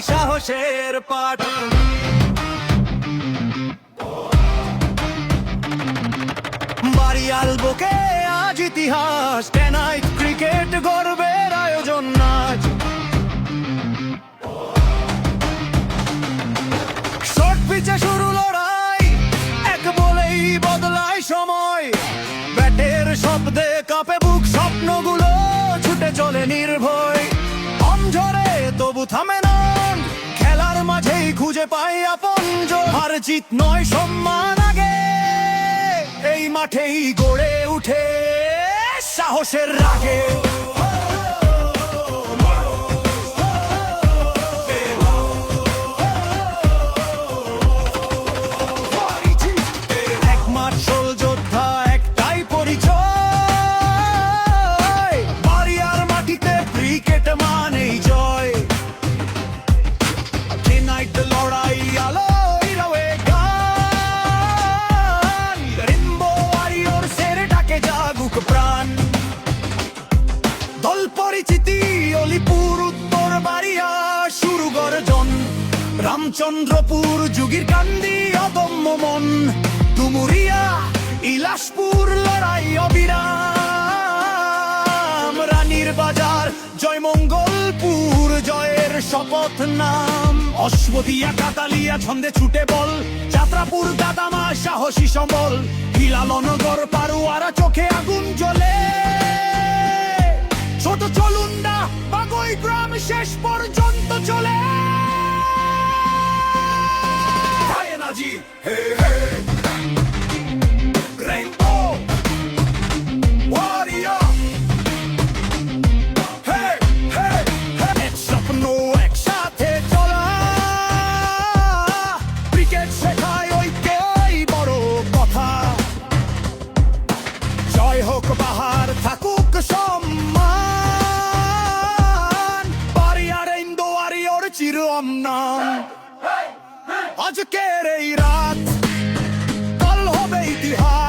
সাহসের পাঠ। বাড়িয়াল বুকে আজ ইতিহাস, টেনাইট ক্রিকেট গর্বের আয়োজন আজ। শর্ট পিচে শুরু লড়াই, এক বলেই বদলায় সময়। ব্যাটের শব্দে কাঁপে বুক, স্বপ্নগুলো ছুটে চলে নির্ভয়। অঞ্ঝরে তবু থামে না, খেলার মাঝেই খুঁজে পাই আপনজন। হার জিত নয়, সম্মান আগে, এই মাঠেই গড়ে উঠে সাহসের রাগে। এক মাঠ ষোল যোদ্ধা, একটাই পরিচয়। বাড়িয়ার মাটিতে ক্রিকেট মানেই জয়। নাইট লড়াই, আলোয় রবে গান। রেইনবো ওয়ারিয়র্সের ডাকে জাগুক প্রাণ। দল পরিচিতি, অলিপুর, উত্তর বাড়িয়া শুরু গর্জন। রামচন্দ্রপুর, যুগির কান্দি, অদম্য মন। ডুমুরিয়া, ইলাসপুর, লড়াই অবিরাম। রানীর বাজার, জয়মঙ্গলপুর, জয়ের শপথ নাম। অশ্বতিয়া, কাতালিয়া, ছন্দে ছুটে বল। যাত্রাপুর, দাদামা, সাহসী সম্বল। হিলালনগর, পারুয়ারা, চোখে আগুন জ্বলে। ছোট চলুন্ডা, বাগই গ্রাম, শেষ পর্যন্ত চলে। নাজি, হে হে, রেইনবো ওয়ারিয়র, হে হে হে। এক স্বপ্ন, একসাথে চলা, ক্রিকেট শেখায় ঐক্যই বড় কথা। জয় হোক বাহার, থাকুক সম্মান। বাড়িয়ার রেইনবো ওয়ারিয়র চির অমনাম। আজকের এই রাত কাল হবে ইতিহাস।